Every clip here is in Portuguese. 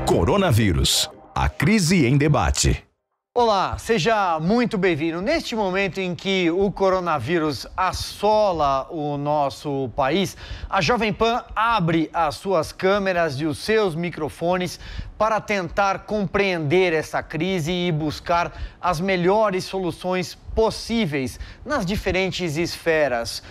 Coronavírus, a crise em debate. Olá, seja muito bem-vindo. Neste momento em que o coronavírus assola o nosso país, a Jovem Pan abre as suas câmeras e os seus microfones para tentar compreender essa crise e buscar as melhores soluções possíveis nas diferentes esferas.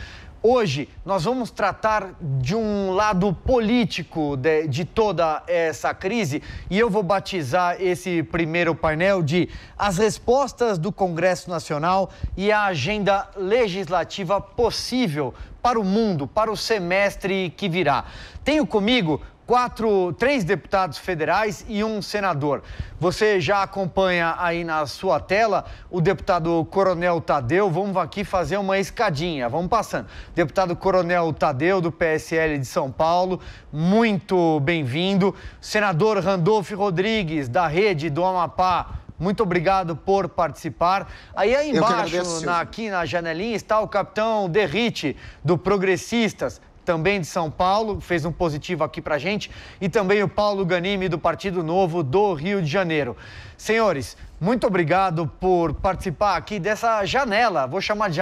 Hoje, nós vamos tratar de um lado político de toda essa crise e eu vou batizar esse primeiro painel de As Respostas do Congresso Nacional e a Agenda Legislativa Possível para o mundo, para o semestre que virá. Tenho comigo três deputados federais e um senador. Você já acompanha aí na sua tela o deputado Coronel Tadeu. Vamos aqui fazer uma escadinha, vamos passando. Deputado Coronel Tadeu, do PSL de São Paulo, muito bem-vindo. Senador Randolfo Rodrigues, da Rede do Amapá, muito obrigado por participar. Aí embaixo, aqui na janelinha, está o capitão Derrite, do Progressistas, também de São Paulo, fez um positivo aqui pra gente, e também o Paulo Ganimi, do Partido Novo do Rio de Janeiro. Senhores, muito obrigado por participar aqui dessa janela, vou chamar de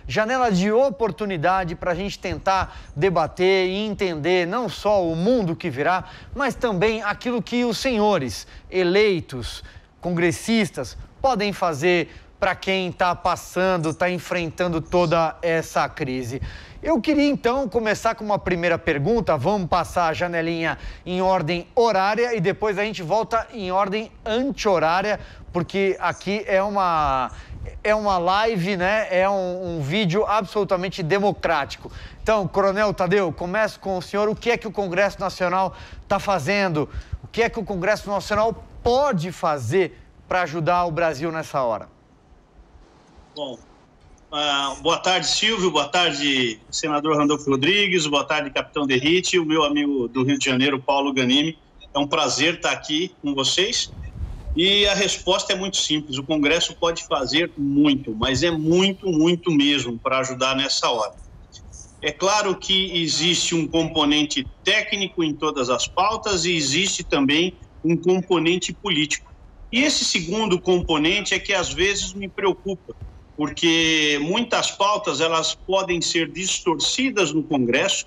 janela de oportunidade para a gente tentar debater e entender não só o mundo que virá, mas também aquilo que os senhores eleitos, congressistas, podem fazer para quem está passando, está enfrentando toda essa crise. Eu queria, então, começar com uma primeira pergunta. Vamos passar a janelinha em ordem horária e depois a gente volta em ordem anti-horária, porque aqui é uma live, né? É um vídeo absolutamente democrático. Então, Coronel Tadeu, começo com o senhor. O que é que o Congresso Nacional está fazendo? O que é que o Congresso Nacional pode fazer para ajudar o Brasil nessa hora? Bom, boa tarde, Silvio, boa tarde, senador Randolfo Rodrigues, boa tarde, capitão Derrite, o meu amigo do Rio de Janeiro, Paulo Ganimi. É um prazer estar aqui com vocês. E a resposta é muito simples, o Congresso pode fazer muito, mas é muito, muito mesmo para ajudar nessa hora. É claro que existe um componente técnico em todas as pautas e existe também um componente político. E esse segundo componente é que às vezes me preocupa, porque muitas pautas elas podem ser distorcidas no Congresso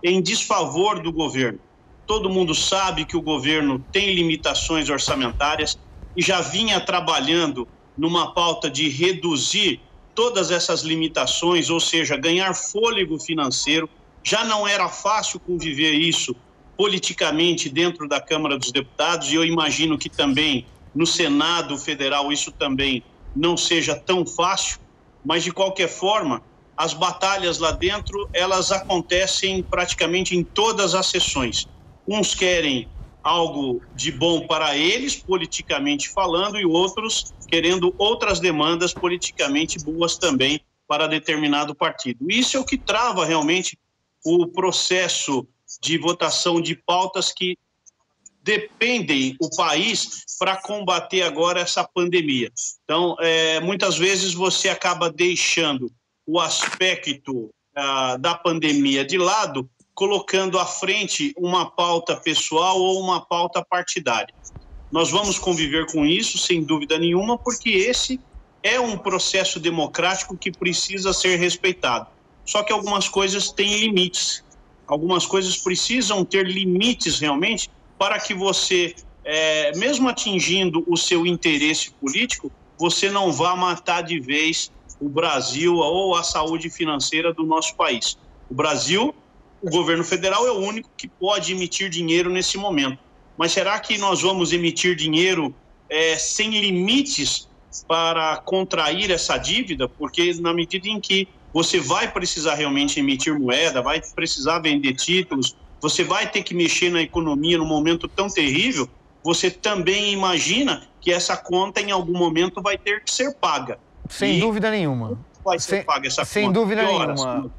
em desfavor do governo. Todo mundo sabe que o governo tem limitações orçamentárias e já vinha trabalhando numa pauta de reduzir todas essas limitações, ou seja, ganhar fôlego financeiro. Já não era fácil conviver isso politicamente dentro da Câmara dos Deputados e eu imagino que também no Senado Federal isso também não seja tão fácil, mas de qualquer forma, as batalhas lá dentro, elas acontecem praticamente em todas as sessões. Uns querem algo de bom para eles, politicamente falando, e outros querendo outras demandas politicamente boas também para determinado partido. Isso é o que trava realmente o processo de votação de pautas que dependem o país para combater agora essa pandemia. Então, muitas vezes você acaba deixando o aspecto da pandemia de lado, colocando à frente uma pauta pessoal ou uma pauta partidária. Nós vamos conviver com isso, sem dúvida nenhuma, porque esse é um processo democrático que precisa ser respeitado. Só que algumas coisas têm limites. Algumas coisas precisam ter limites realmente para que você, mesmo atingindo o seu interesse político, você não vá matar de vez o Brasil ou a saúde financeira do nosso país. O Brasil, o governo federal é o único que pode emitir dinheiro nesse momento. Mas será que nós vamos emitir dinheiro sem limites para contrair essa dívida? Porque na medida em que você vai precisar realmente emitir moeda, vai precisar vender títulos, você vai ter que mexer na economia num momento tão terrível, você também imagina que essa conta em algum momento vai ter que ser paga. Sem dúvida nenhuma. Vai ser paga essa conta? Sem dúvida nenhuma.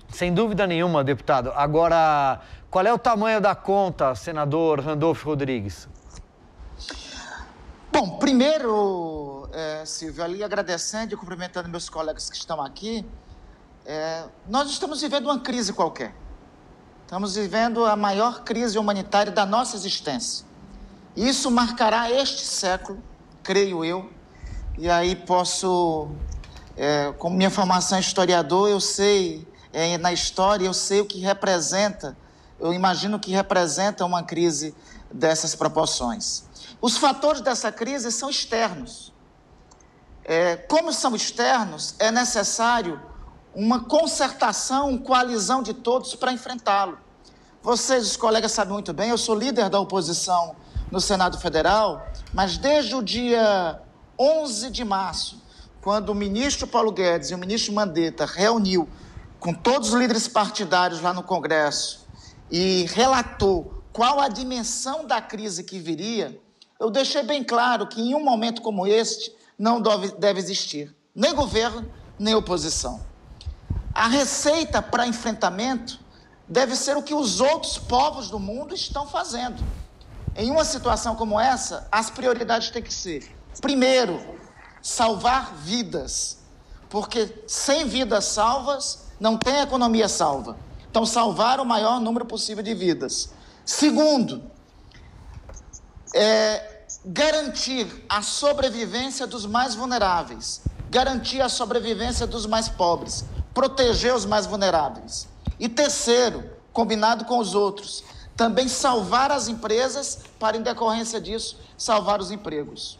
Sem dúvida nenhuma, deputado. Agora, qual é o tamanho da conta, senador Randolfo Rodrigues? Bom, primeiro, Silvio, ali agradecendo e cumprimentando meus colegas que estão aqui, nós estamos vivendo uma crise qualquer. Estamos vivendo a maior crise humanitária da nossa existência. Isso marcará este século, creio eu, e aí posso, como minha formação é historiador, eu sei, na história, eu sei o que representa, eu imagino que representa uma crise dessas proporções. Os fatores dessa crise são externos. Como são externos, é necessário uma concertação, uma coalizão de todos para enfrentá-lo. Vocês, os colegas, sabem muito bem, eu sou líder da oposição no Senado Federal, mas desde o dia 11 de março, quando o ministro Paulo Guedes e o ministro Mandetta reuniu com todos os líderes partidários lá no Congresso e relatou qual a dimensão da crise que viria, eu deixei bem claro que em um momento como este não deve existir nem governo, nem oposição. A receita para enfrentamento deve ser o que os outros povos do mundo estão fazendo. Em uma situação como essa, as prioridades têm que ser, primeiro, salvar vidas, porque sem vidas salvas, não tem economia salva. Então, salvar o maior número possível de vidas. Segundo, garantir a sobrevivência dos mais vulneráveis, garantir a sobrevivência dos mais pobres, proteger os mais vulneráveis. E terceiro, combinado com os outros, também salvar as empresas para, em decorrência disso, salvar os empregos.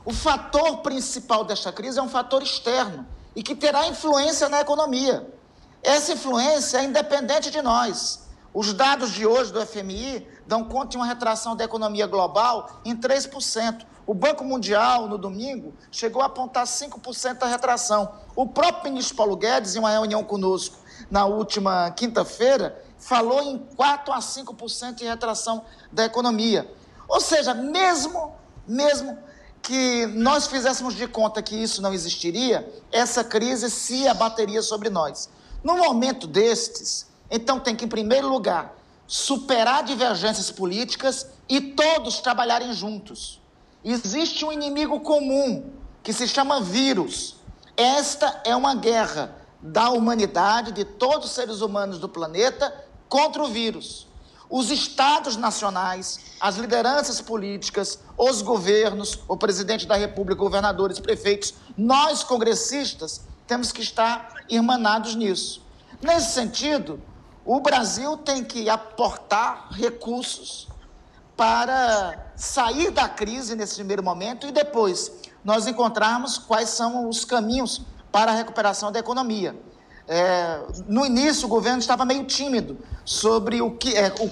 O fator principal desta crise é um fator externo e que terá influência na economia. Essa influência é independente de nós. Os dados de hoje do FMI dão conta de uma retração da economia global em 3%. O Banco Mundial, no domingo, chegou a apontar 5% da retração. O próprio ministro Paulo Guedes, em uma reunião conosco na última quinta-feira, falou em 4% a 5% de retração da economia. Ou seja, mesmo que nós fizéssemos de conta que isso não existiria, essa crise se abateria sobre nós. No momento destes, então tem que, em primeiro lugar, superar divergências políticas e todos trabalharem juntos. Existe um inimigo comum que se chama vírus. Esta é uma guerra da humanidade, de todos os seres humanos do planeta, contra o vírus. Os estados nacionais, as lideranças políticas, os governos, o presidente da República, governadores, prefeitos, nós, congressistas, temos que estar irmanados nisso. Nesse sentido, o Brasil tem que aportar recursos para sair da crise nesse primeiro momento e depois nós encontrarmos quais são os caminhos para a recuperação da economia. No início, o governo estava meio tímido sobre o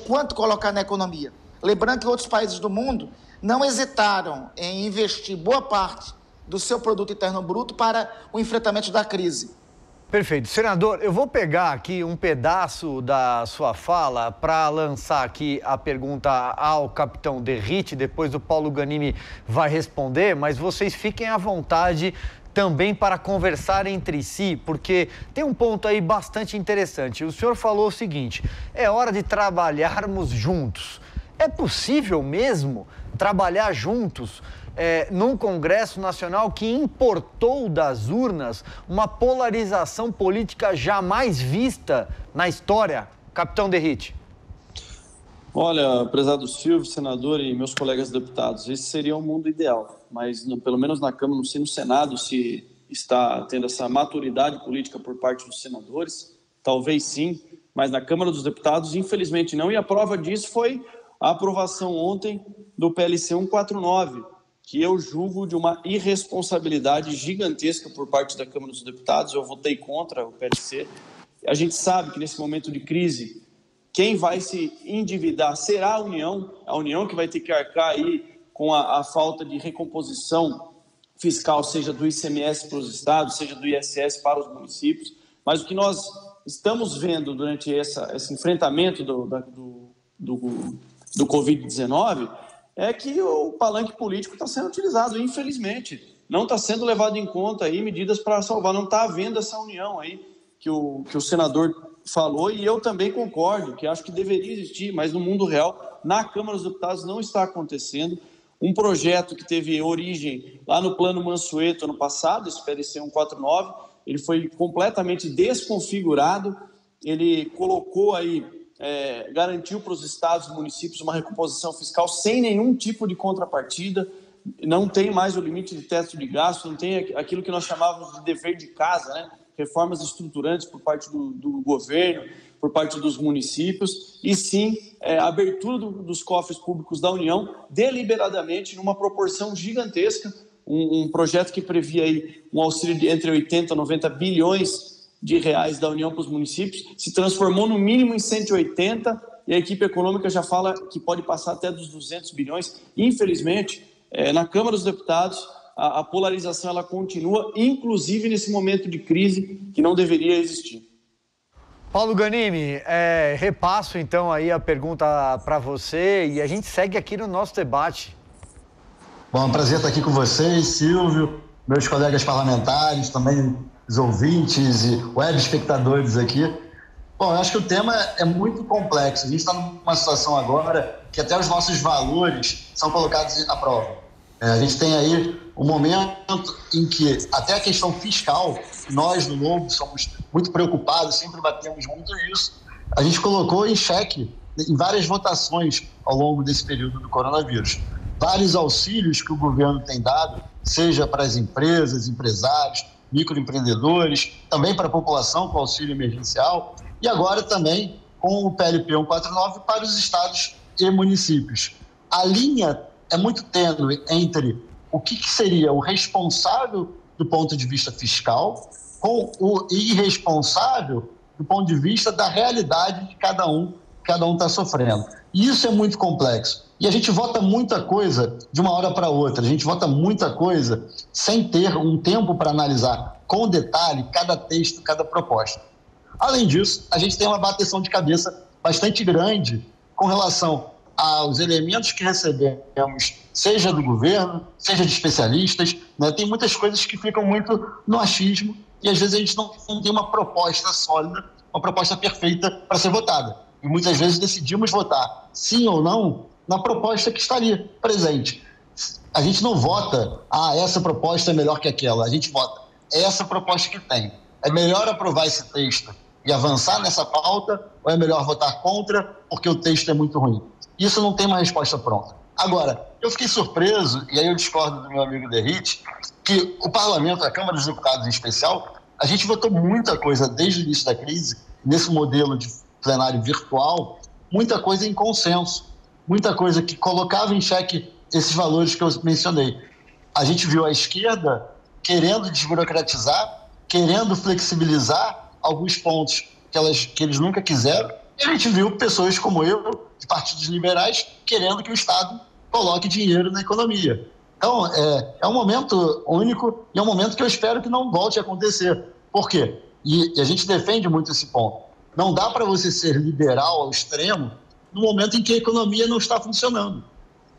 quanto colocar na economia. Lembrando que outros países do mundo não hesitaram em investir boa parte do seu produto interno bruto para o enfrentamento da crise. Perfeito. Senador, eu vou pegar aqui um pedaço da sua fala para lançar aqui a pergunta ao capitão Derrite, depois o Paulo Ganimi vai responder, mas vocês fiquem à vontade também para conversar entre si, porque tem um ponto aí bastante interessante. O senhor falou o seguinte: é hora de trabalharmos juntos. É possível mesmo trabalhar juntos num Congresso Nacional que importou das urnas uma polarização política jamais vista na história? Capitão Derrite. Olha, prezado Silvio, senador e meus colegas deputados, esse seria o mundo ideal, mas pelo menos na Câmara, não sei no Senado se está tendo essa maturidade política por parte dos senadores, talvez sim, mas na Câmara dos Deputados, infelizmente não, e a prova disso foi a aprovação ontem do PLC 149, que eu julgo de uma irresponsabilidade gigantesca por parte da Câmara dos Deputados. Eu votei contra o PLC. A gente sabe que nesse momento de crise, quem vai se endividar será a União que vai ter que arcar aí com a falta de recomposição fiscal, seja do ICMS para os estados, seja do ISS para os municípios. Mas o que nós estamos vendo durante esse enfrentamento do Covid-19 é que o palanque político está sendo utilizado, infelizmente. Não está sendo levado em conta aí medidas para salvar, não está havendo essa união aí que o senador falou, e eu também concordo, que acho que deveria existir, mas no mundo real, na Câmara dos Deputados não está acontecendo. Um projeto que teve origem lá no Plano Mansueto ano passado, esse PLC 149, ele foi completamente desconfigurado, ele colocou aí garantiu para os estados e municípios uma recomposição fiscal sem nenhum tipo de contrapartida, não tem mais o limite de teto de gasto, não tem aquilo que nós chamávamos de dever de casa, né? Reformas estruturantes por parte do governo, por parte dos municípios, e sim a abertura dos cofres públicos da União deliberadamente numa proporção gigantesca, um projeto que previa aí um auxílio de entre 80 e 90 bilhões de reais da União para os municípios, se transformou no mínimo em 180, e a equipe econômica já fala que pode passar até dos 200 bilhões. Infelizmente, na Câmara dos Deputados, a polarização ela continua, inclusive nesse momento de crise que não deveria existir. Paulo Ganimi, repasso então aí a pergunta para você e a gente segue aqui no nosso debate. Bom, é um prazer estar aqui com vocês, Silvio, meus colegas parlamentares, também os ouvintes e web espectadores aqui. Bom, eu acho que o tema é muito complexo. A gente está numa situação agora que até os nossos valores são colocados à prova. A gente tem aí um momento em que até a questão fiscal, nós no Novo somos muito preocupados, sempre batemos muito nisso, a gente colocou em xeque em várias votações ao longo desse período do coronavírus. Vários auxílios que o governo tem dado, seja para as empresas, empresários, microempreendedores, também para a população com auxílio emergencial, e agora também com o PLP 149 para os estados e municípios. A linha é muito tênue entre o que seria o responsável do ponto de vista fiscal com o irresponsável do ponto de vista da realidade de cada um está sofrendo. E isso é muito complexo. E a gente vota muita coisa de uma hora para outra, a gente vota muita coisa sem ter um tempo para analisar com detalhe cada texto, cada proposta. Além disso, a gente tem uma bateção de cabeça bastante grande com relação aos elementos que recebemos, seja do governo, seja de especialistas, né? Tem muitas coisas que ficam muito no achismo e às vezes a gente não tem uma proposta sólida, uma proposta perfeita para ser votada. E muitas vezes decidimos votar sim ou não na proposta que está ali presente. A gente não vota, essa proposta é melhor que aquela. A gente vota, essa proposta que tem. É melhor aprovar esse texto e avançar nessa pauta ou é melhor votar contra porque o texto é muito ruim? Isso não tem uma resposta pronta. Agora, eu fiquei surpreso, e aí eu discordo do meu amigo Derrite, que o Parlamento, a Câmara dos Deputados em especial, a gente votou muita coisa desde o início da crise, nesse modelo de plenário virtual, muita coisa em consenso, muita coisa que colocava em xeque esses valores que eu mencionei. A gente viu a esquerda querendo desburocratizar, querendo flexibilizar alguns pontos que eles nunca quiseram, e a gente viu pessoas como eu, de partidos liberais, querendo que o Estado coloque dinheiro na economia. Então, é um momento único e é um momento que eu espero que não volte a acontecer. Por quê? E a gente defende muito esse ponto. Não dá para você ser liberal ao extremo no momento em que a economia não está funcionando.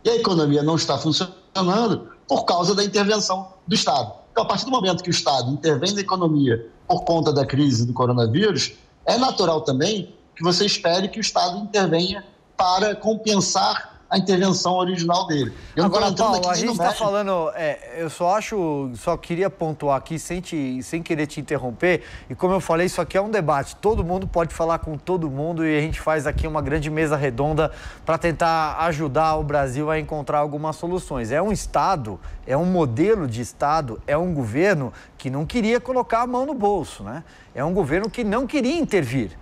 E a economia não está funcionando por causa da intervenção do Estado. Então, a partir do momento que o Estado intervém na economia por conta da crise do coronavírus, é natural também que você espere que o Estado intervenha para compensar a intervenção original dele. Agora, Paulo, a gente está falando, eu só queria pontuar aqui, sem querer te interromper, e como eu falei, isso aqui é um debate, todo mundo pode falar com todo mundo e a gente faz aqui uma grande mesa redonda para tentar ajudar o Brasil a encontrar algumas soluções. É um Estado, é um modelo de Estado, é um governo que não queria colocar a mão no bolso, né? É um governo que não queria intervir.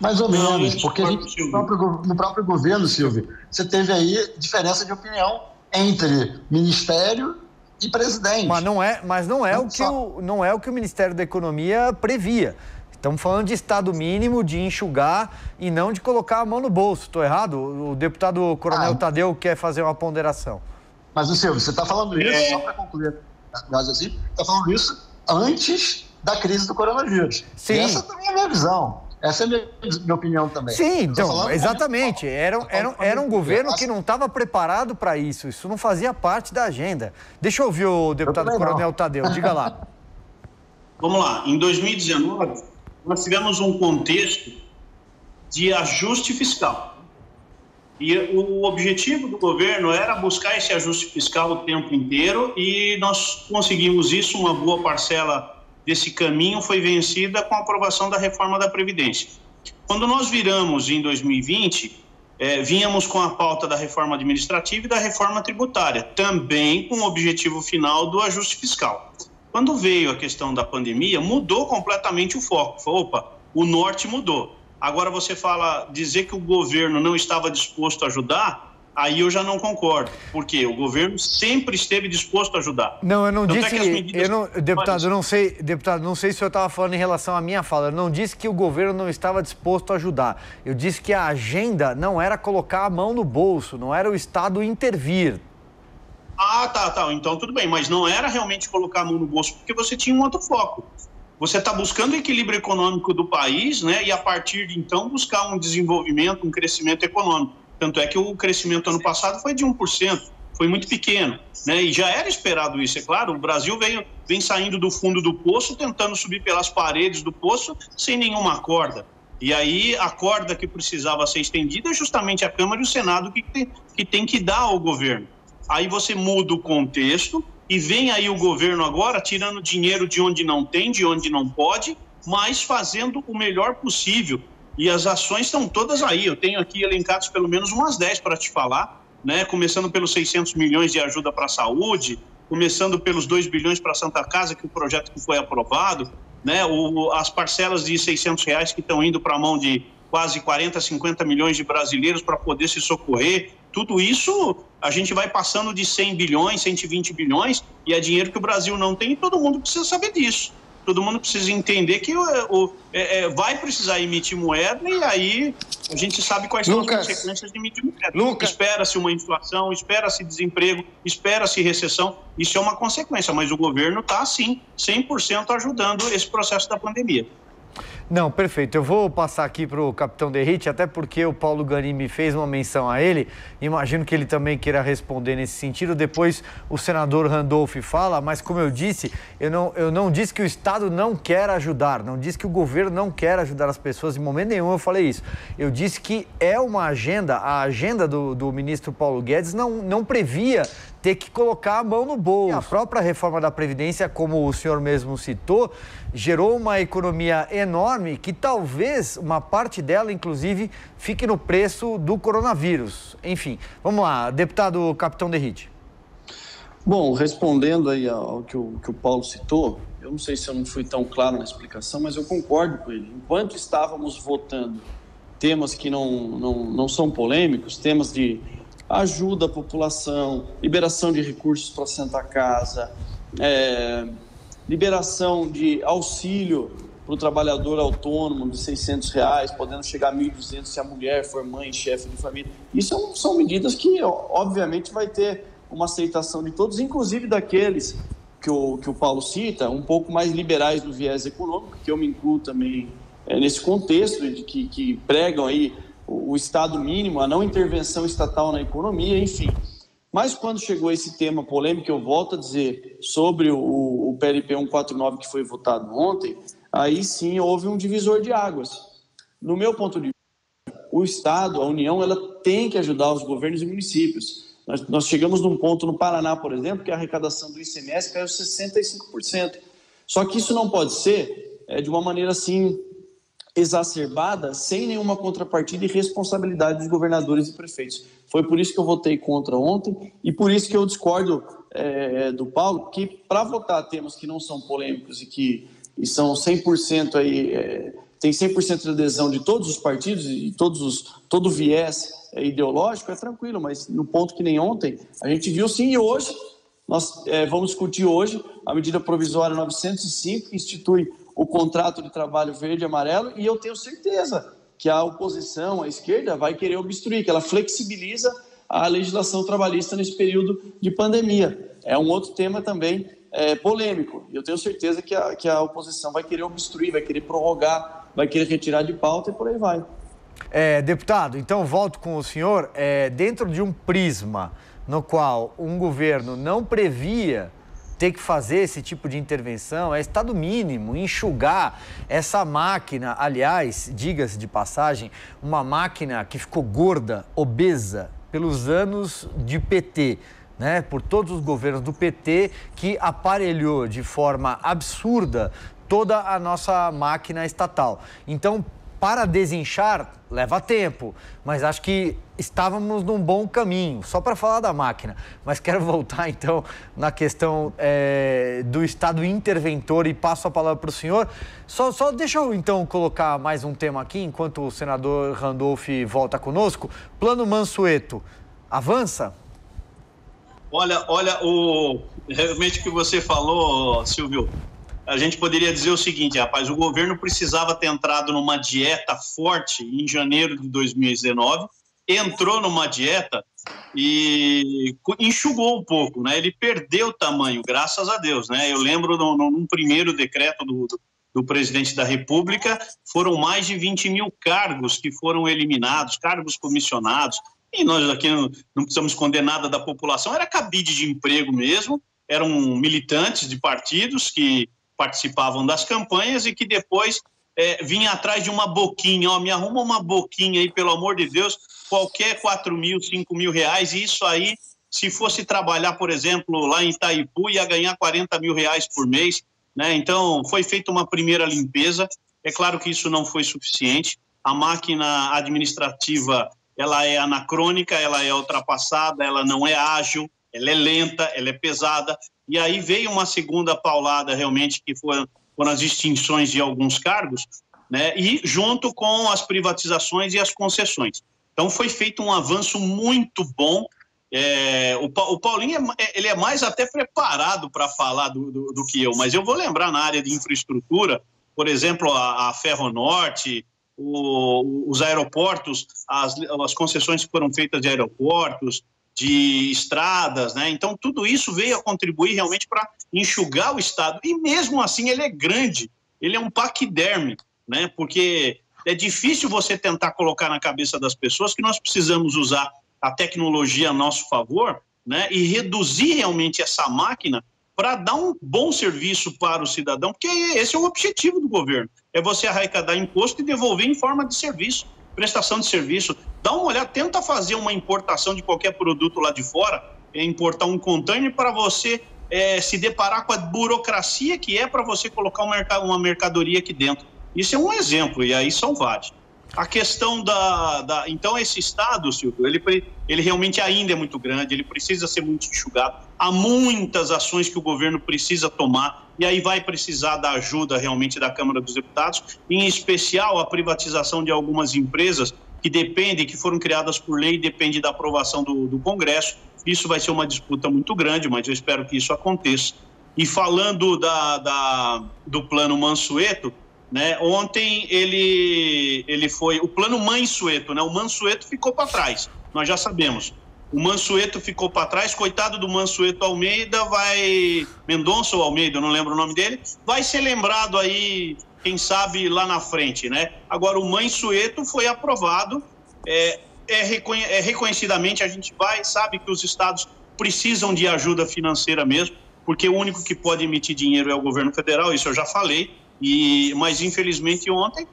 Mais ou menos, porque no próprio governo, Silvio, você teve aí diferença de opinião entre ministério e presidente. Mas não é o que o Ministério da Economia previa. Estamos falando de Estado mínimo, de enxugar e não de colocar a mão no bolso. Estou errado? O deputado Coronel Tadeu quer fazer uma ponderação. Mas, Silvio, você está falando isso, só para concluir, assim, está falando isso antes da crise do coronavírus. Sim. E essa também é a minha visão. Essa é a minha opinião também. Sim, então, exatamente. Era um governo que não estava preparado para isso. Isso não fazia parte da agenda. Deixa eu ouvir o deputado Coronel Tadeu. Diga lá. Vamos lá. Em 2019, nós tivemos um contexto de ajuste fiscal. E o objetivo do governo era buscar esse ajuste fiscal o tempo inteiro e nós conseguimos isso, uma boa parcela desse caminho foi vencida com a aprovação da reforma da Previdência. Quando nós viramos em 2020, vínhamos com a pauta da reforma administrativa e da reforma tributária, também com o objetivo final do ajuste fiscal. Quando veio a questão da pandemia, mudou completamente o foco. Falou, opa, o norte mudou. Agora você dizer que o governo não estava disposto a ajudar, aí eu já não concordo, porque o governo sempre esteve disposto a ajudar. Não, eu não disse que... Deputado, não sei se o senhor estava falando em relação à minha fala. Eu não disse que o governo não estava disposto a ajudar. Eu disse que a agenda não era colocar a mão no bolso, não era o Estado intervir. Ah, tá. Então tudo bem, mas não era realmente colocar a mão no bolso, porque você tinha um outro foco. Você está buscando o equilíbrio econômico do país, né? E a partir de então buscar um desenvolvimento, um crescimento econômico. Tanto é que o crescimento ano passado foi de 1%, foi muito pequeno, né? E já era esperado isso, é claro. O Brasil vem saindo do fundo do poço, tentando subir pelas paredes do poço sem nenhuma corda. E aí a corda que precisava ser estendida é justamente a Câmara e o Senado que tem que dar ao governo. Aí você muda o contexto e vem aí o governo agora tirando dinheiro de onde não tem, de onde não pode, mas fazendo o melhor possível. E as ações estão todas aí. Eu tenho aqui elencados pelo menos umas 10 para te falar, né? Começando pelos 600 milhões de ajuda para a saúde, começando pelos 2 bilhões para a Santa Casa, que é o projeto que foi aprovado, né? As parcelas de R$600 que estão indo para a mão de quase 40, 50 milhões de brasileiros para poder se socorrer. Tudo isso a gente vai passando de 100 bilhões, 120 bilhões, e é dinheiro que o Brasil não tem e todo mundo precisa saber disso. Todo mundo precisa entender que vai precisar emitir moeda e aí a gente sabe quais são as consequências de emitir moeda. Espera-se uma inflação, espera-se desemprego, espera-se recessão. Isso é uma consequência, mas o governo está, sim, 100% ajudando esse processo da pandemia. Não, perfeito. Eu vou passar aqui para o capitão Derrite, até porque o Paulo Ganimi fez uma menção a ele. Imagino que ele também queira responder nesse sentido. Depois o senador Randolph fala, mas como eu disse, eu não disse que o Estado não quer ajudar, não disse que o governo não quer ajudar as pessoas, em momento nenhum eu falei isso. Eu disse que é uma agenda, a agenda do ministro Paulo Guedes não previa ter que colocar a mão no bolso. A própria reforma da Previdência, como o senhor mesmo citou, gerou uma economia enorme que talvez uma parte dela, inclusive, fique no preço do coronavírus. Enfim, vamos lá, deputado Capitão Derrite. Bom, respondendo aí ao que o Paulo citou, eu não sei se eu não fui tão claro na explicação, mas eu concordo com ele. Enquanto estávamos votando temas que não são polêmicos, temas de ajuda à população, liberação de recursos para a Santa Casa, liberação de auxílio para o trabalhador autônomo de R$600, podendo chegar a R$1.200 se a mulher for mãe, chefe de família. Isso são medidas que, obviamente, vai ter uma aceitação de todos, inclusive daqueles que o Paulo cita, um pouco mais liberais do viés econômico, que eu me incluo também nesse contexto, de que pregam aí o Estado mínimo, a não intervenção estatal na economia, enfim. Mas quando chegou esse tema polêmico, eu volto a dizer, sobre o PLP 149 que foi votado ontem, aí sim houve um divisor de águas. No meu ponto de vista, o Estado, a União, ela tem que ajudar os governos e municípios. Nós chegamos num ponto no Paraná, por exemplo, que a arrecadação do ICMS caiu 65%. Só que isso não pode ser de uma maneira assim exacerbada, sem nenhuma contrapartida e responsabilidade dos governadores e prefeitos. Foi por isso que eu votei contra ontem e por isso que eu discordo do Paulo, que para votar temas que não são polêmicos e são 100% aí, tem 100% de adesão de todos os partidos e todo o viés ideológico, é tranquilo, mas no ponto que nem ontem, a gente viu sim, e hoje, nós vamos discutir hoje a medida provisória 905, que institui o contrato de trabalho verde e amarelo, e eu tenho certeza que a oposição, a esquerda, vai querer obstruir, que ela flexibiliza a legislação trabalhista nesse período de pandemia. É um outro tema também polêmico, e eu tenho certeza que a oposição vai querer obstruir, vai querer prorrogar, vai querer retirar de pauta e por aí vai. Deputado, então volto com o senhor, dentro de um prisma no qual um governo não previa ter que fazer esse tipo de intervenção, é estado mínimo, enxugar essa máquina, aliás, diga-se de passagem, uma máquina que ficou gorda, obesa, pelos anos de PT, né? Por todos os governos do PT, que aparelhou de forma absurda toda a nossa máquina estatal. Então, para desinchar, leva tempo, mas acho que estávamos num bom caminho, só para falar da máquina. Mas quero voltar, então, na questão do Estado interventor e passo a palavra para o senhor. Só deixa eu, então, colocar mais um tema aqui, enquanto o senador Randolph volta conosco. Plano Mansueto, avança? Olha, realmente o que você falou, Silvio, a gente poderia dizer o seguinte, rapaz, o governo precisava ter entrado numa dieta forte em janeiro de 2019, entrou numa dieta e enxugou um pouco, né? Ele perdeu tamanho, graças a Deus, né? Eu lembro num primeiro decreto do presidente da República, foram mais de 20 mil cargos que foram eliminados, cargos comissionados, e nós aqui não precisamos esconder nada da população, era cabide de emprego mesmo, eram militantes de partidos que participavam das campanhas e que depois vinha atrás de uma boquinha, me arruma uma boquinha aí, pelo amor de Deus, qualquer 4 mil, 5 mil reais, e isso aí, se fosse trabalhar, por exemplo, lá em Itaipu, ia ganhar 40 mil reais por mês, né? Então, foi feita uma primeira limpeza, é claro que isso não foi suficiente, a máquina administrativa, ela é anacrônica, ela é ultrapassada, ela não é ágil, ela é lenta, ela é pesada, e aí veio uma segunda paulada realmente que foram as extinções de alguns cargos, né? E junto com as privatizações e as concessões. Então foi feito um avanço muito bom. O Paulinho ele é mais até preparado para falar do que eu, mas eu vou lembrar na área de infraestrutura, por exemplo, a Ferronorte, os aeroportos, as concessões que foram feitas de aeroportos, de estradas, né? Então tudo isso veio a contribuir realmente para enxugar o Estado, e mesmo assim ele é grande, ele é um paquiderme, né? Porque é difícil você tentar colocar na cabeça das pessoas que nós precisamos usar a tecnologia a nosso favor, né? E reduzir realmente essa máquina para dar um bom serviço para o cidadão, porque esse é o objetivo do governo, é você arrecadar imposto e devolver em forma de serviço, prestação de serviço. Dá uma olhada, tenta fazer uma importação de qualquer produto lá de fora, importar um container para você se deparar com a burocracia que é para você colocar uma mercadoria aqui dentro. Isso é um exemplo, e aí são vários. A questão então esse Estado, Silvio, ele realmente ainda é muito grande, ele precisa ser muito enxugado. Há muitas ações que o governo precisa tomar, e aí vai precisar da ajuda realmente da Câmara dos Deputados, em especial a privatização de algumas empresas que foram criadas por lei e depende da aprovação do Congresso. Isso vai ser uma disputa muito grande, mas eu espero que isso aconteça. E falando do plano Mansueto, né, ontem ele foi o plano Mansueto, né? O Mansueto ficou para trás, nós já sabemos. O Mansueto ficou para trás, coitado do Mansueto Almeida, Mendonça ou Almeida, eu não lembro o nome dele, vai ser lembrado aí, quem sabe, lá na frente, né? Agora, o Mansueto foi aprovado, reconhecidamente, a gente sabe que os estados precisam de ajuda financeira mesmo, porque o único que pode emitir dinheiro é o governo federal, isso eu já falei, mas infelizmente ontem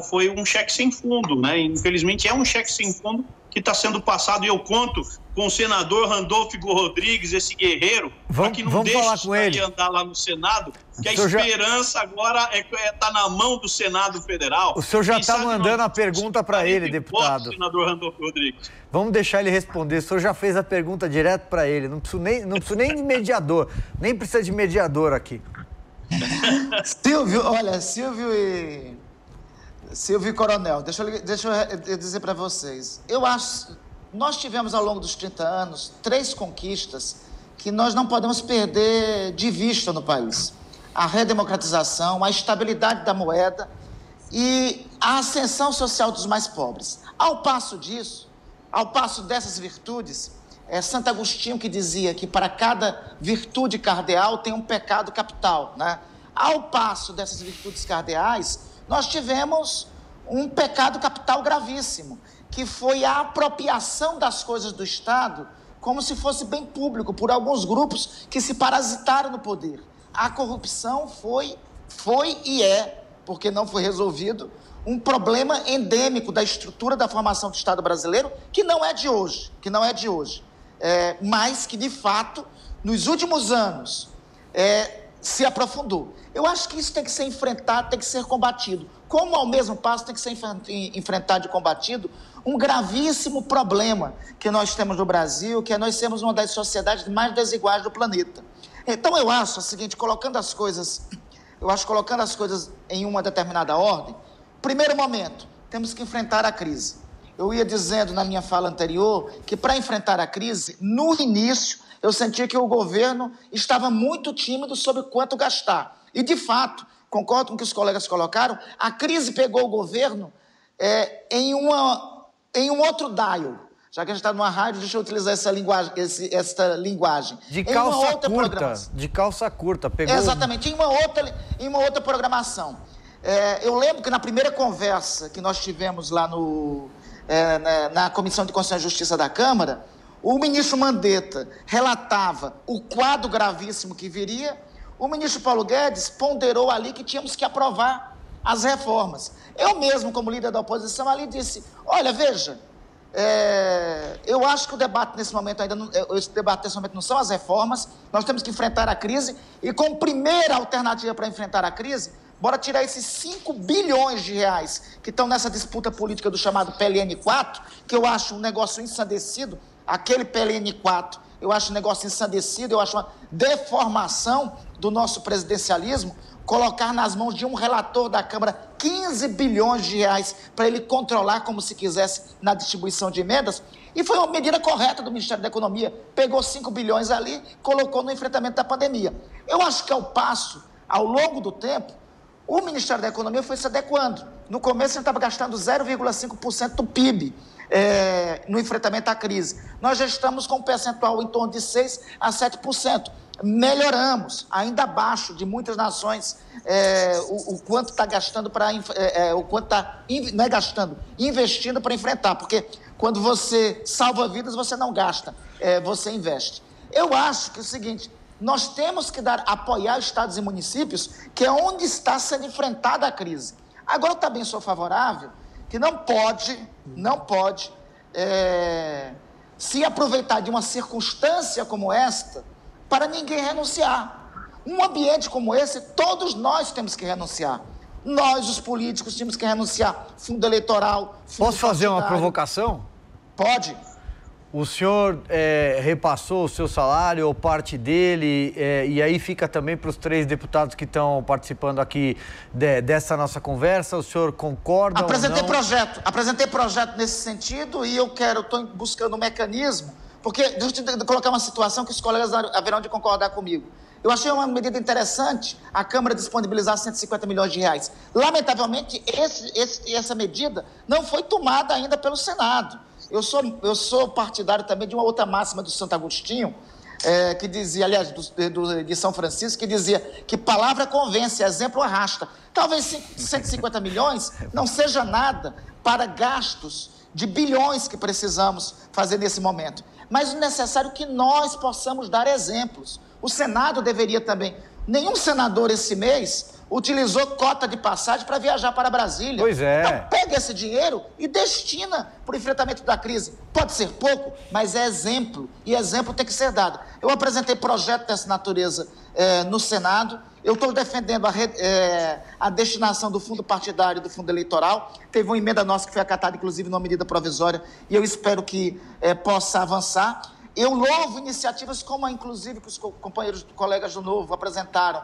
foi um cheque sem fundo, né? Infelizmente é um cheque sem fundo que está sendo passado, e eu conto com o senador Randolph Rodrigues, esse guerreiro, para que não deixe isso de andar lá no Senado, que a esperança agora está na mão do Senado Federal. O senhor já está mandando a pergunta para ele, deputado. Senador Randolph Rodrigues. Vamos deixar ele responder. O senhor já fez a pergunta direto para ele. Não preciso nem de mediador, nem precisa de mediador aqui. Silvio, olha, Silvio e Coronel, deixa eu dizer para vocês. Nós tivemos ao longo dos 30 anos 3 conquistas que nós não podemos perder de vista no país. A redemocratização, a estabilidade da moeda e a ascensão social dos mais pobres. Ao passo dessas virtudes, Santo Agostinho que dizia que para cada virtude cardeal tem um pecado capital, né? Ao passo dessas virtudes cardeais, nós tivemos um pecado capital gravíssimo, que foi a apropriação das coisas do Estado como se fosse bem público por alguns grupos que se parasitaram no poder. A corrupção foi e é, porque não foi resolvido, um problema endêmico da estrutura da formação do Estado brasileiro, que não é de hoje, mas que, de fato, nos últimos anos, se aprofundou. Eu acho que isso tem que ser enfrentado, tem que ser combatido. Como, ao mesmo passo, tem que ser enfrentado e combatido um gravíssimo problema que nós temos no Brasil, que é nós sermos uma das sociedades mais desiguais do planeta. Então, eu acho o seguinte, colocando as coisas em uma determinada ordem, primeiro momento, temos que enfrentar a crise. Eu ia dizendo na minha fala anterior que, para enfrentar a crise, no início, eu sentia que o governo estava muito tímido sobre quanto gastar. E, de fato, concordo com o que os colegas colocaram, a crise pegou o governo em um outro dial. Já que a gente está numa rádio, deixa eu utilizar essa linguagem. De calça curta. Pegou... Exatamente, em uma outra programação. Eu lembro que na primeira conversa que nós tivemos lá na Comissão de Constituição e Justiça da Câmara, o ministro Mandetta relatava o quadro gravíssimo que viria, o ministro Paulo Guedes ponderou ali que tínhamos que aprovar as reformas. Eu mesmo, como líder da oposição, ali disse, olha, veja, eu acho que o debate nesse momento não são as reformas, nós temos que enfrentar a crise e, como primeira alternativa para enfrentar a crise, bora tirar esses 5 bilhões de reais que estão nessa disputa política do chamado PLN 4, que eu acho um negócio ensandecido, aquele PLN 4, eu acho um negócio ensandecido, eu acho uma deformação do nosso presidencialismo, colocar nas mãos de um relator da Câmara 15 bilhões de reais para ele controlar como se quisesse na distribuição de emendas. E foi uma medida correta do Ministério da Economia. Pegou 5 bilhões ali, colocou no enfrentamento da pandemia. Eu acho que ao longo do tempo, o Ministério da Economia foi se adequando. No começo, a gente estava gastando 0,5% do PIB no enfrentamento à crise. Nós já estamos com um percentual em torno de 6% a 7%. Melhoramos, ainda abaixo de muitas nações, o quanto está gastando investindo para enfrentar, porque quando você salva vidas, você não gasta, você investe. Eu acho que é o seguinte, nós temos que apoiar estados e municípios, que é onde está sendo enfrentada a crise. Agora, eu também sou favorável que não pode se aproveitar de uma circunstância como esta para ninguém renunciar. Um ambiente como esse, todos nós temos que renunciar. Nós, os políticos, temos que renunciar. Fundo eleitoral, fundo Posso fazer uma provocação? Pode. O senhor repassou o seu salário ou parte dele, e aí fica também para os 3 deputados que estão participando aqui dessa nossa conversa. O senhor concorda ou não? Apresentei projeto nesse sentido e estou buscando um mecanismo, porque deixa eu colocar uma situação que os colegas haverão de concordar comigo. Eu achei uma medida interessante a Câmara disponibilizar 150 milhões de reais. Lamentavelmente, essa medida não foi tomada ainda pelo Senado. Eu sou partidário também de uma outra máxima do Santo Agostinho, que dizia, aliás, de São Francisco, que dizia que palavra convence, exemplo arrasta. Talvez 150 milhões não seja nada para gastos de bilhões que precisamos fazer nesse momento. Mas o necessário é que nós possamos dar exemplos. O Senado deveria também. Nenhum senador esse mês utilizou cota de passagem para viajar para Brasília. Pois é. Então, pega esse dinheiro e destina para o enfrentamento da crise. Pode ser pouco, mas é exemplo. E exemplo tem que ser dado. Eu apresentei projeto dessa natureza no Senado. Eu estou defendendo a destinação do fundo partidário e do fundo eleitoral. Teve uma emenda nossa que foi acatada, inclusive, numa medida provisória, e eu espero que possa avançar. Eu louvo iniciativas como, inclusive, que os colegas do Novo apresentaram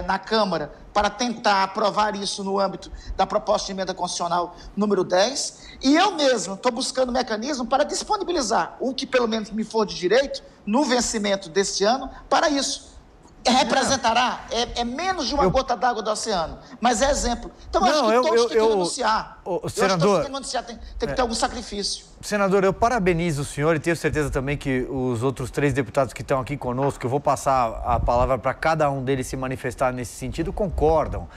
na Câmara para tentar aprovar isso no âmbito da proposta de emenda constitucional número 10. E eu mesmo estou buscando mecanismo para disponibilizar o que pelo menos me for de direito no vencimento deste ano para isso. Representará, menos de uma gota d'água do oceano, mas é exemplo. Então, eu acho que todos têm que renunciar. Senador, tem que ter algum sacrifício. Senador, eu parabenizo o senhor e tenho certeza também que os outros 3 deputados que estão aqui conosco, eu vou passar a palavra para cada um deles se manifestar nesse sentido, concordam.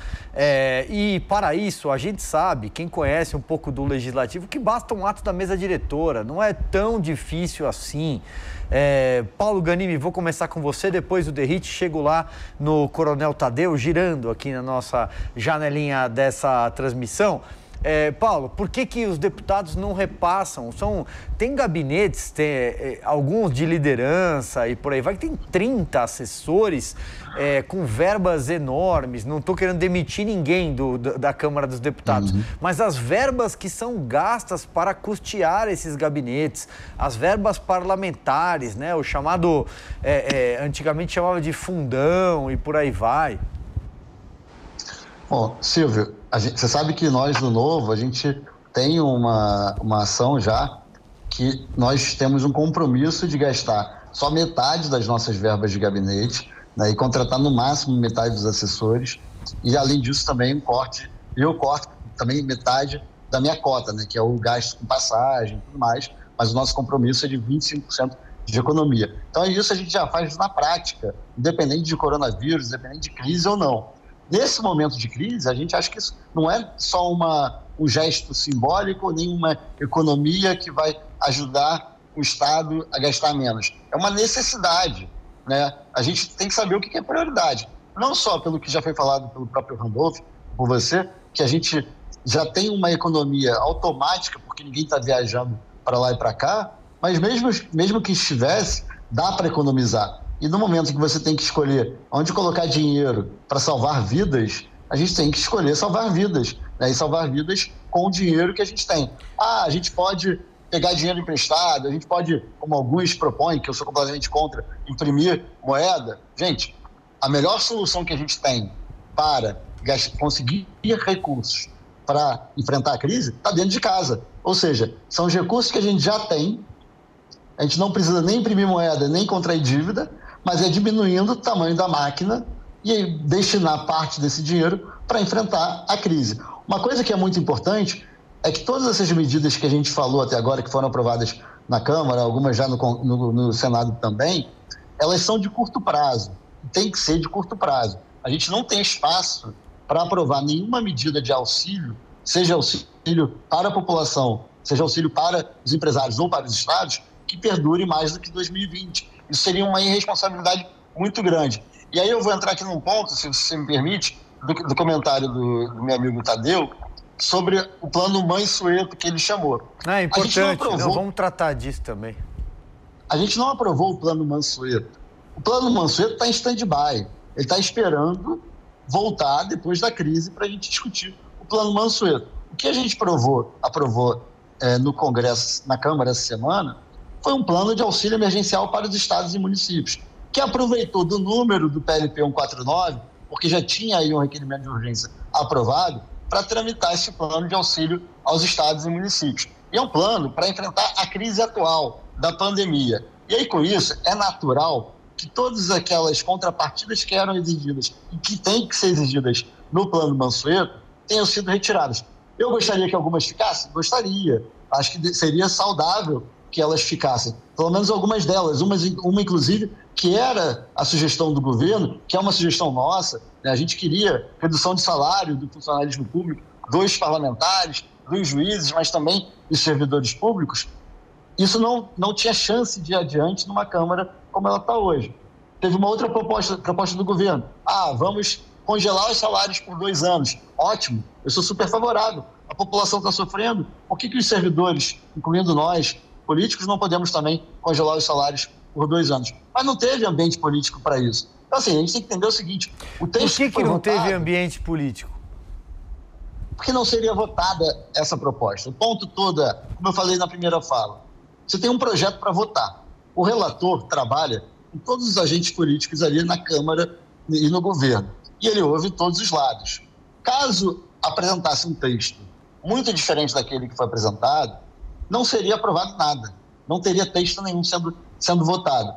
E para isso, a gente sabe, quem conhece um pouco do Legislativo, que basta um ato da mesa diretora, não é tão difícil assim. Paulo Ganimi, vou começar com você, depois o Derrite, chego lá no Coronel Tadeu, girando aqui na nossa janelinha dessa transmissão. Paulo, por que os deputados não repassam? Tem gabinetes, alguns de liderança e por aí vai, que tem 30 assessores com verbas enormes. Não estou querendo demitir ninguém da Câmara dos Deputados, mas as verbas que são gastas para custear esses gabinetes, as verbas parlamentares, né? O chamado, antigamente chamava de fundão e por aí vai. Bom, Silvio, você sabe que nós do Novo, a gente tem uma ação já que nós temos um compromisso de gastar só metade das nossas verbas de gabinete, né, e contratar no máximo metade dos assessores, e além disso também eu corto também metade da minha cota, né, que é o gasto com passagem e tudo mais, mas o nosso compromisso é de 25% de economia. Então isso a gente já faz na prática, independente de coronavírus, independente de crise ou não. Nesse momento de crise, a gente acha que isso não é só um gesto simbólico, nem uma economia que vai ajudar o Estado a gastar menos. É uma necessidade, né? A gente tem que saber o que é prioridade. Não só pelo que já foi falado pelo próprio Randolph, por você, que a gente já tem uma economia automática, porque ninguém está viajando para lá e para cá, mas mesmo que estivesse, dá para economizar. E no momento que você tem que escolher onde colocar dinheiro para salvar vidas, a gente tem que escolher salvar vidas, né? E salvar vidas com o dinheiro que a gente tem. A gente pode pegar dinheiro emprestado, a gente pode, como alguns propõem, que eu sou completamente contra, imprimir moeda. Gente, a melhor solução que a gente tem para conseguir recursos para enfrentar a crise está dentro de casa. Ou seja, são os recursos que a gente já tem, a gente não precisa nem imprimir moeda, nem contrair dívida, mas é diminuindo o tamanho da máquina e destinar parte desse dinheiro para enfrentar a crise. Uma coisa que é muito importante é que todas essas medidas que a gente falou até agora, que foram aprovadas na Câmara, algumas já no Senado também, elas são de curto prazo, tem que ser de curto prazo. A gente não tem espaço para aprovar nenhuma medida de auxílio, seja auxílio para a população, seja auxílio para os empresários ou para os estados, que perdure mais do que 2020. Isso seria uma irresponsabilidade muito grande. E aí eu vou entrar aqui num ponto, se você me permite, do comentário do meu amigo Tadeu, sobre o plano Mansueto que ele chamou. É importante, vamos tratar disso também. A gente não aprovou o plano Mansueto. O plano Mansueto está em stand-by. Ele está esperando voltar depois da crise para a gente discutir o plano Mansueto. O que a gente aprovou no Congresso, na Câmara essa semana, foi um plano de auxílio emergencial para os estados e municípios, que aproveitou do número do PLP 149, porque já tinha aí um requerimento de urgência aprovado, para tramitar esse plano de auxílio aos estados e municípios. E é um plano para enfrentar a crise atual da pandemia. E aí, com isso, é natural que todas aquelas contrapartidas que eram exigidas e que têm que ser exigidas no plano Mansueto tenham sido retiradas. Eu gostaria que algumas ficassem? Gostaria. Acho que seria saudável que elas ficassem, pelo menos algumas delas, uma inclusive que era a sugestão do governo, que é uma sugestão nossa, né? A gente queria redução de salário do funcionalismo público, dos parlamentares, dos juízes, mas também dos servidores públicos. Isso não tinha chance de ir adiante numa Câmara como ela está hoje. Teve uma outra proposta do governo. Vamos congelar os salários por 2 anos. Ótimo, eu sou super favorável. A população está sofrendo. Por que os servidores, incluindo nós, políticos, não podemos também congelar os salários por 2 anos? Mas não teve ambiente político para isso. Então, assim, a gente tem que entender o seguinte... Por que não teve ambiente político? Porque não seria votada essa proposta. O ponto todo é, como eu falei na primeira fala, você tem um projeto para votar. O relator trabalha com todos os agentes políticos ali na Câmara e no governo. E ele ouve todos os lados. Caso apresentasse um texto muito diferente daquele que foi apresentado, não seria aprovado nada. Não teria texto nenhum sendo votado.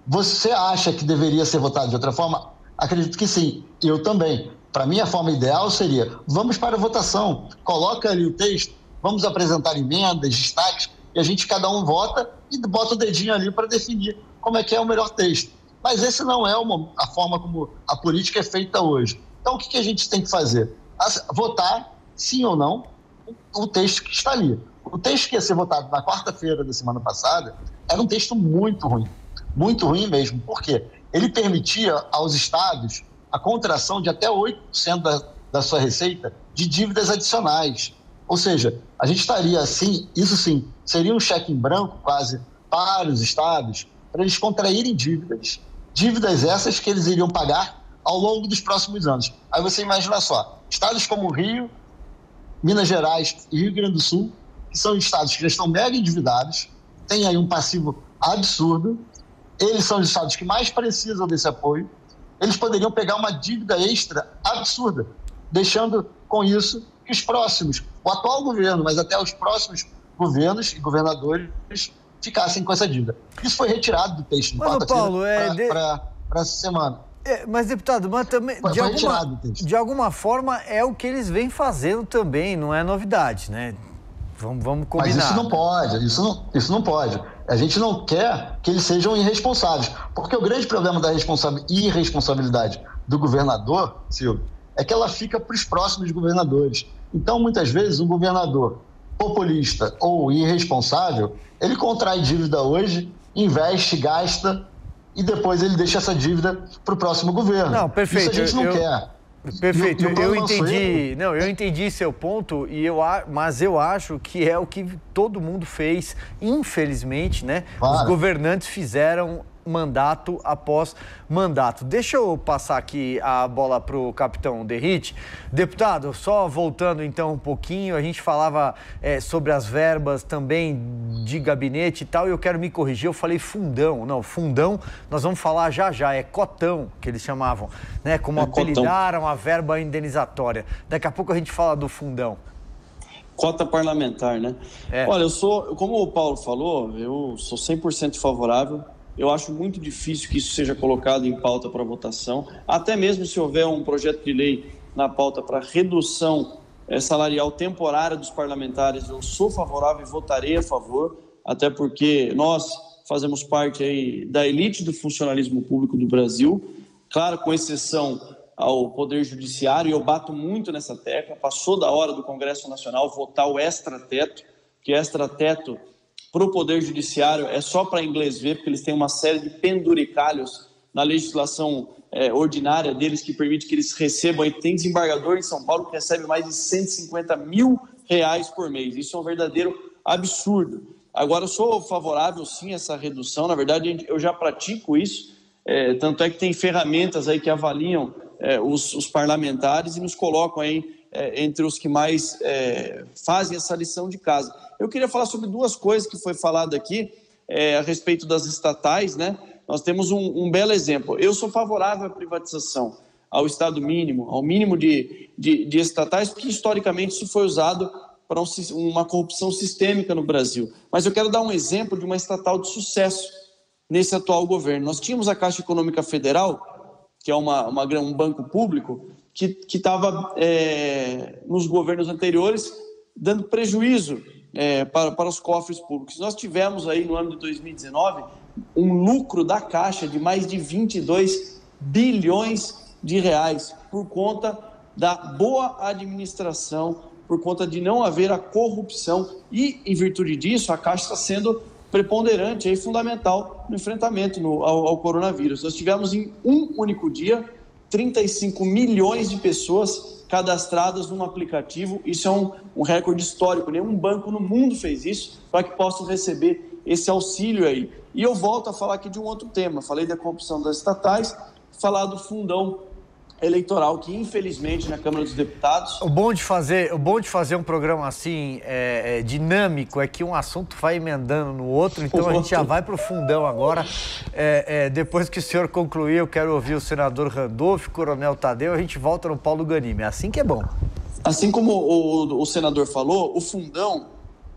Você acha que deveria ser votado de outra forma? Acredito que sim. Eu também. Para mim, a forma ideal seria, vamos para a votação, coloca ali o texto, vamos apresentar emendas, destaques, e a gente cada um vota e bota o dedinho ali para definir como é que é o melhor texto. Mas esse não é a forma como a política é feita hoje. Então, o que a gente tem que fazer? Votar, sim ou não, o texto que está ali. O texto que ia ser votado na quarta-feira da semana passada era um texto muito ruim mesmo. Por quê? Ele permitia aos estados a contração de até 8% da sua receita de dívidas adicionais. Ou seja, a gente estaria assim, isso sim, seria um cheque em branco quase para os estados, para eles contraírem dívidas essas que eles iriam pagar ao longo dos próximos anos. Aí você imagina só, estados como Rio, Minas Gerais e Rio Grande do Sul, que são estados que já estão mega endividados, têm aí um passivo absurdo, eles são os estados que mais precisam desse apoio, eles poderiam pegar uma dívida extra absurda, deixando com isso que os próximos, o atual governo, mas até os próximos governos e governadores ficassem com essa dívida. Isso foi retirado do texto de pauta para essa semana. Mas, deputado, mas também, de alguma forma é o que eles vêm fazendo também, não é novidade, né? Vamos combinar. Mas isso não pode. A gente não quer que eles sejam irresponsáveis, porque o grande problema da irresponsabilidade do governador, Silvio, é que ela fica para os próximos governadores. Então, muitas vezes, um governador populista ou irresponsável, ele contrai dívida hoje, investe, gasta, e depois ele deixa essa dívida para o próximo governo. Não, perfeito. Isso a gente não quer. Perfeito, eu entendi seu ponto, mas eu acho que é o que todo mundo fez, infelizmente, né? Claro. Os governantes fizeram mandato após mandato. Deixa eu passar aqui a bola para o capitão Derrite. Deputado, só voltando então um pouquinho, a gente falava sobre as verbas também de gabinete e tal, e eu quero me corrigir, eu falei fundão. Não, fundão nós vamos falar já, é cotão que eles chamavam, né? Como apelidaram a verba indenizatória. Daqui a pouco a gente fala do fundão. Cota parlamentar, né? Olha, como o Paulo falou, eu sou 100% favorável. Eu acho muito difícil que isso seja colocado em pauta para votação, até mesmo se houver um projeto de lei na pauta para redução salarial temporária dos parlamentares, eu sou favorável e votarei a favor, até porque nós fazemos parte aí da elite do funcionalismo público do Brasil, claro, com exceção ao Poder Judiciário, e eu bato muito nessa tecla. Passou da hora do Congresso Nacional votar o extrateto, que extrateto para o Poder Judiciário é só para inglês ver, porque eles têm uma série de penduricalhos na legislação ordinária deles que permite que eles recebam. Tem desembargador em São Paulo que recebe mais de R$150 mil por mês. Isso é um verdadeiro absurdo. Agora, eu sou favorável, sim, a essa redução. Na verdade, eu já pratico isso. Tanto é que tem ferramentas aí que avaliam os parlamentares e nos colocam aí entre os que mais fazem essa lição de casa. Eu queria falar sobre duas coisas que foi falado aqui a respeito das estatais, né? Nós temos um belo exemplo. Eu sou favorável à privatização, ao Estado mínimo, ao mínimo de estatais, porque historicamente isso foi usado para uma corrupção sistêmica no Brasil. Mas eu quero dar um exemplo de uma estatal de sucesso nesse atual governo. Nós tínhamos a Caixa Econômica Federal, que é um banco público, que estava nos governos anteriores dando prejuízo para os cofres públicos. Nós tivemos aí no ano de 2019 um lucro da Caixa de mais de 22 bilhões de reais por conta da boa administração, por conta de não haver a corrupção e, em virtude disso, a Caixa está sendo preponderante e fundamental no enfrentamento ao coronavírus. Nós tivemos em um único dia 35 milhões de pessoas cadastradas num aplicativo. Isso é um recorde histórico. Nenhum banco no mundo fez isso para que possam receber esse auxílio aí. E eu volto a falar aqui de um outro tema. Falei da corrupção das estatais, falar do fundão eleitoral, que infelizmente na Câmara dos Deputados... O bom de fazer um programa assim, dinâmico, é que um assunto vai emendando no outro, então a gente já vai para o fundão agora. Depois que o senhor concluir, eu quero ouvir o senador Randolfo, Coronel Tadeu, a gente volta no Paulo Ganimi. É assim que é bom. Assim como o senador falou, o fundão,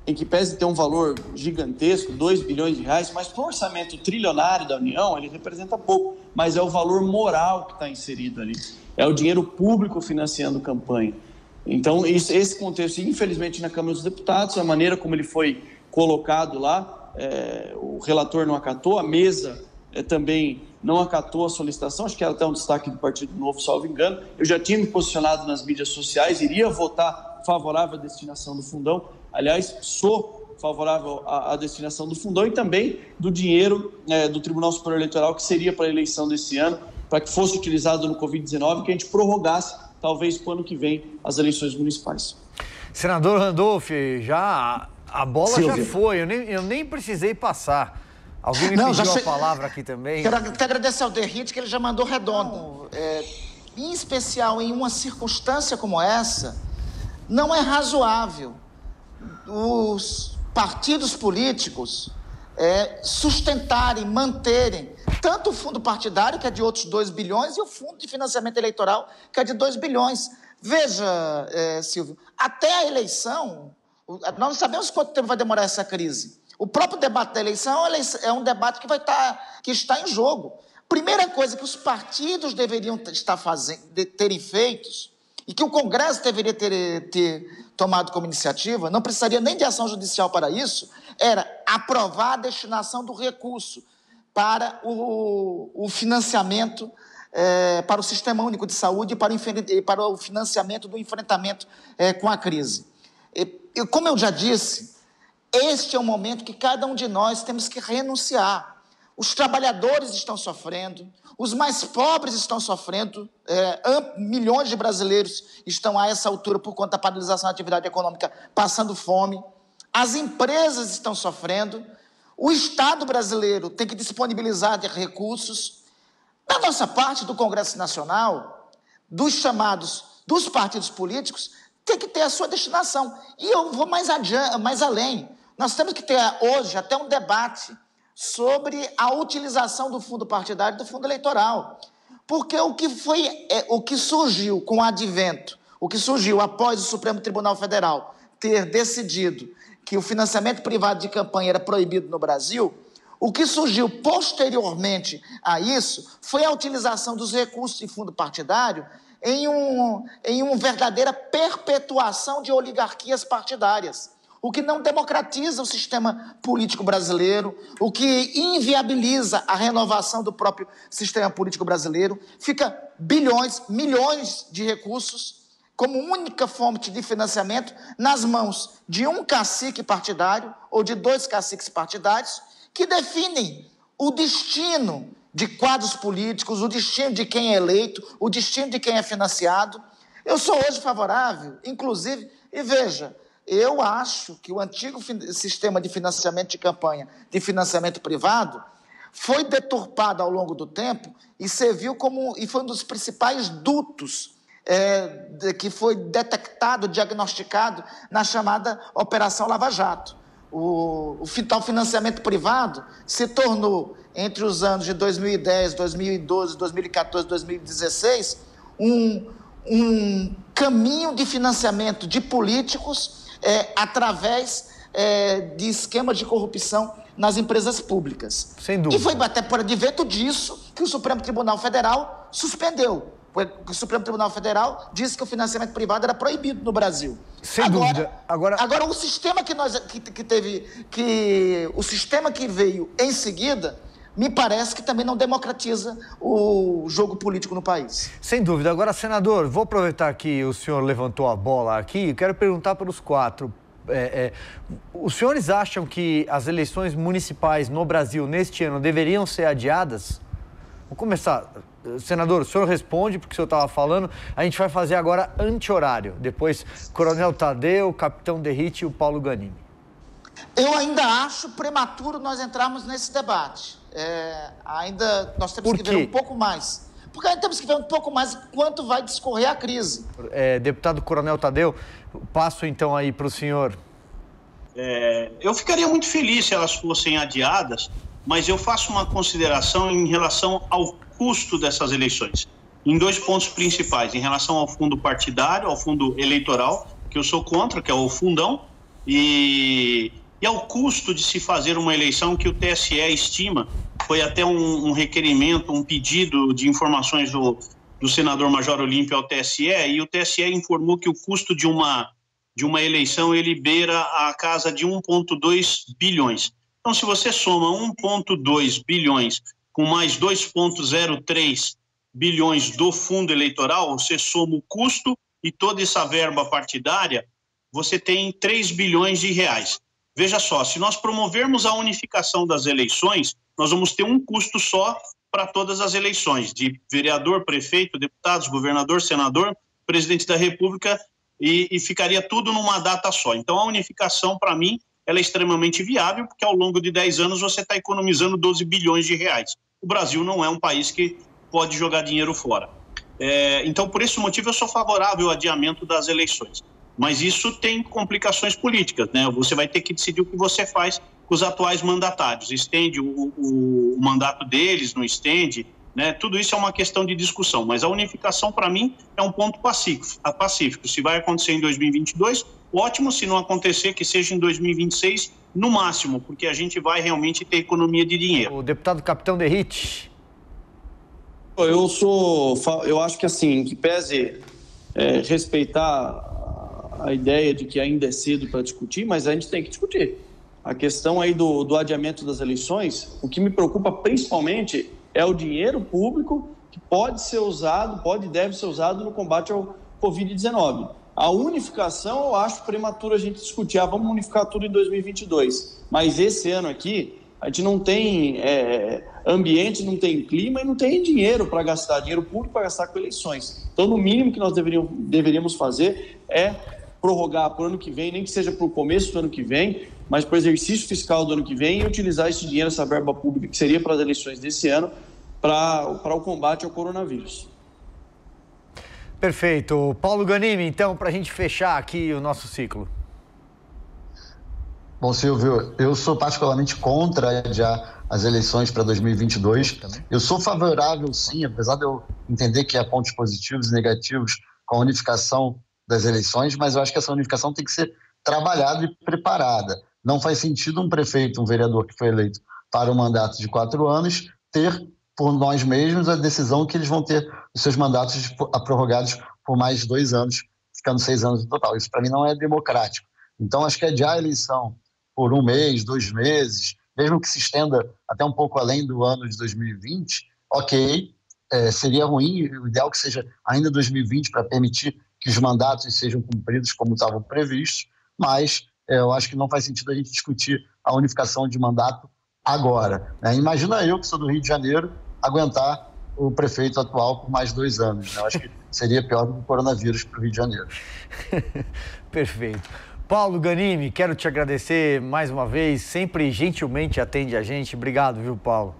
em que pese ter um valor gigantesco, 2 bilhões de reais, mas para o orçamento trilionário da União, ele representa pouco, mas é o valor moral que está inserido ali. É o dinheiro público financiando campanha. Então, esse contexto, infelizmente, na Câmara dos Deputados, a maneira como ele foi colocado lá, o relator não acatou, a mesa também não acatou a solicitação, acho que era até um destaque do Partido Novo, salvo engano. Eu já tinha me posicionado nas mídias sociais, iria votar favorável à destinação do fundão. Aliás, sou favorável à destinação do fundão e também do dinheiro do Tribunal Superior Eleitoral, que seria para a eleição desse ano, para que fosse utilizado no Covid-19, que a gente prorrogasse, talvez, para o ano que vem, as eleições municipais. Senador Randolph, já a bola Silvio. já foi, eu nem precisei passar. Alguém me pediu a palavra aqui também. Quero até agradecer ao Derrite, que ele já mandou redondo. Em especial, em uma circunstância como essa, não é razoável os partidos políticos sustentarem, manterem tanto o fundo partidário, que é de outros 2 bilhões, e o fundo de financiamento eleitoral, que é de 2 bilhões. Veja, Silvio, até a eleição, nós não sabemos quanto tempo vai demorar essa crise. O próprio debate da eleição é um debate que está em jogo. Primeira coisa que os partidos deveriam terem feito, e que o Congresso deveria ter tomado como iniciativa, não precisaria nem de ação judicial para isso, era aprovar a destinação do recurso para o financiamento, para o Sistema Único de Saúde e para o financiamento do enfrentamento com a crise. Como eu já disse, este é um momento que cada um de nós temos que renunciar. Os trabalhadores estão sofrendo, os mais pobres estão sofrendo, milhões de brasileiros estão a essa altura, por conta da paralisação da atividade econômica, passando fome, as empresas estão sofrendo, o Estado brasileiro tem que disponibilizar recursos. Da nossa parte, do Congresso Nacional, dos partidos políticos, tem que ter a sua destinação. E eu vou mais além. Nós temos que ter hoje até um debate sobre a utilização do fundo partidário e do fundo eleitoral. Porque o que surgiu com o advento, o que surgiu após o Supremo Tribunal Federal ter decidido que o financiamento privado de campanha era proibido no Brasil, o que surgiu posteriormente a isso foi a utilização dos recursos de fundo partidário em uma verdadeira perpetuação de oligarquias partidárias, o que não democratiza o sistema político brasileiro, o que inviabiliza a renovação do próprio sistema político brasileiro. Fica bilhões, milhões de recursos como única fonte de financiamento nas mãos de um cacique partidário ou de 2 caciques partidários que definem o destino de quadros políticos, o destino de quem é eleito, o destino de quem é financiado. Eu sou hoje favorável, inclusive, e veja, eu acho que o antigo sistema de financiamento de campanha, de financiamento privado, foi deturpado ao longo do tempo e foi um dos principais dutos que foi detectado, diagnosticado na chamada Operação Lava Jato. O tal financiamento privado se tornou, entre os anos de 2010, 2012, 2014, 2016, um caminho de financiamento de políticos através de esquemas de corrupção nas empresas públicas. Sem dúvida. E foi até por advento disso que o Supremo Tribunal Federal suspendeu. O Supremo Tribunal Federal disse que o financiamento privado era proibido no Brasil. Sem dúvida. Agora o sistema o sistema que veio em seguida, me parece que também não democratiza o jogo político no país. Sem dúvida. Agora, senador, vou aproveitar que o senhor levantou a bola aqui e quero perguntar para os 4. Os senhores acham que as eleições municipais no Brasil neste ano deveriam ser adiadas? Vou começar. Senador, o senhor responde, porque o senhor estava falando. A gente vai fazer agora anti-horário. Depois, Coronel Tadeu, Capitão Derrite e o Paulo Ganimi. Eu ainda acho prematuro nós entrarmos nesse debate. Nós temos que ver um pouco mais. Porque ainda temos que ver um pouco mais quanto vai discorrer a crise. Deputado Coronel Tadeu, passo então aí para o senhor. Eu ficaria muito feliz se elas fossem adiadas, mas eu faço uma consideração em relação ao custo dessas eleições, em 2 pontos principais, em relação ao fundo partidário, ao fundo eleitoral, que eu sou contra, que é o fundão, e ao custo de se fazer uma eleição que o TSE estima, foi até um requerimento, um pedido de informações do senador Major Olímpio ao TSE, e o TSE informou que o custo de uma eleição ele beira a casa de 1,2 bilhões. Então, se você soma 1,2 bilhões com mais 2,03 bilhões do fundo eleitoral, você soma o custo e toda essa verba partidária, você tem 3 bilhões de reais. Veja só, se nós promovermos a unificação das eleições, nós vamos ter um custo só para todas as eleições, de vereador, prefeito, deputados, governador, senador, presidente da República e ficaria tudo numa data só. Então, a unificação, para mim, ela é extremamente viável, porque ao longo de 10 anos você está economizando 12 bilhões de reais. O Brasil não é um país que pode jogar dinheiro fora. Então, por esse motivo, eu sou favorável ao adiamento das eleições. Mas isso tem complicações políticas, né? Você vai ter que decidir o que você faz com os atuais mandatários. Estende o mandato deles, não estende, né? Tudo isso é uma questão de discussão. Mas a unificação, para mim, é um ponto pacífico. Se vai acontecer em 2022, ótimo. Se não acontecer, que seja em 2026, no máximo, porque a gente vai realmente ter economia de dinheiro. O deputado Capitão Derrite. Eu acho que assim, que pese respeitar a ideia de que ainda é cedo para discutir, mas a gente tem que discutir. A questão aí do adiamento das eleições, o que me preocupa principalmente é o dinheiro público que pode e deve ser usado no combate ao Covid-19. A unificação, eu acho prematuro a gente discutir. Vamos unificar tudo em 2022. Mas esse ano aqui, a gente não tem ambiente, não tem clima e não tem dinheiro público para gastar com eleições. Então, no mínimo que nós deveríamos fazer é prorrogar para o ano que vem, nem que seja para o começo do ano que vem, mas para o exercício fiscal do ano que vem e utilizar esse dinheiro, essa verba pública que seria para as eleições desse ano, para o combate ao coronavírus. Perfeito. Paulo Ganimi, então, para a gente fechar aqui o nosso ciclo. Bom, Silvio, eu sou particularmente contra adiar as eleições para 2022. Eu sou favorável, sim, apesar de eu entender que há pontos positivos e negativos com a unificação das eleições, mas eu acho que essa unificação tem que ser trabalhada e preparada. Não faz sentido um prefeito, um vereador que foi eleito para um mandato de 4 anos, ter por nós mesmos a decisão que eles vão ter os seus mandatos prorrogados por mais 2 anos, ficando 6 anos no total. Isso, para mim, não é democrático. Então, acho que adiar a eleição por 1 mês, 2 meses, mesmo que se estenda até um pouco além do ano de 2020, ok, seria ruim, o ideal que seja ainda 2020 para permitir que os mandatos sejam cumpridos como estavam previstos, mas eu acho que não faz sentido a gente discutir a unificação de mandato agora, né? Imagina eu, que sou do Rio de Janeiro, aguentar o prefeito atual por mais 2 anos, né? Eu acho que seria pior do que o coronavírus para o Rio de Janeiro. Perfeito. Paulo Ganimi, quero te agradecer mais uma vez, sempre gentilmente atende a gente. Obrigado, viu, Paulo?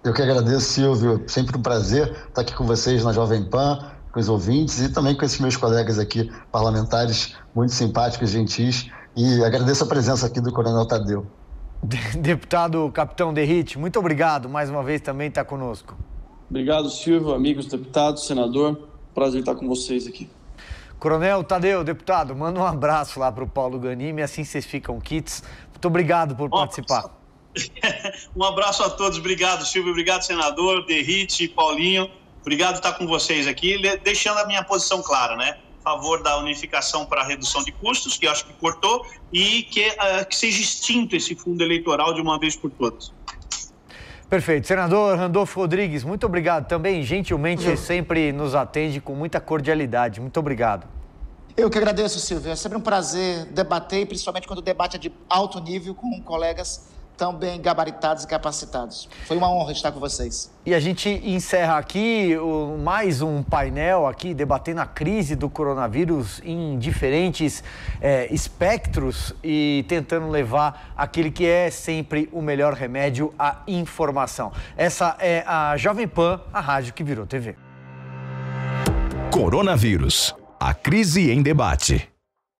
Eu que agradeço, Silvio. Sempre um prazer estar aqui com vocês na Jovem Pan, com os ouvintes e também com esses meus colegas aqui, parlamentares, muito simpáticos, gentis. E agradeço a presença aqui do Coronel Tadeu. Deputado Capitão Derrite, muito obrigado mais uma vez também estar conosco. Obrigado, Silvio, amigos deputados, senador. Prazer estar com vocês aqui. Coronel Tadeu, deputado, manda um abraço lá para o Paulo Ganimi, assim vocês ficam quites. Muito obrigado por participar. Um abraço a todos, obrigado, Silvio, obrigado, senador, Derrite, Paulinho. Obrigado por estar com vocês aqui, deixando a minha posição clara, né? A favor da unificação para a redução de custos, que eu acho que cortou, e que seja extinto esse fundo eleitoral de uma vez por todas. Perfeito. Senador Randolfo Rodrigues, muito obrigado também. Gentilmente sempre nos atende com muita cordialidade. Muito obrigado. Eu que agradeço, Silvio. É sempre um prazer debater, principalmente quando o debate é de alto nível, com colegas tão bem gabaritados e capacitados. Foi uma honra estar com vocês. E a gente encerra aqui mais um painel aqui debatendo a crise do coronavírus em diferentes espectros e tentando levar aquele que é sempre o melhor remédio, a informação. Essa é a Jovem Pan, a rádio que virou TV. Coronavírus, a crise em debate.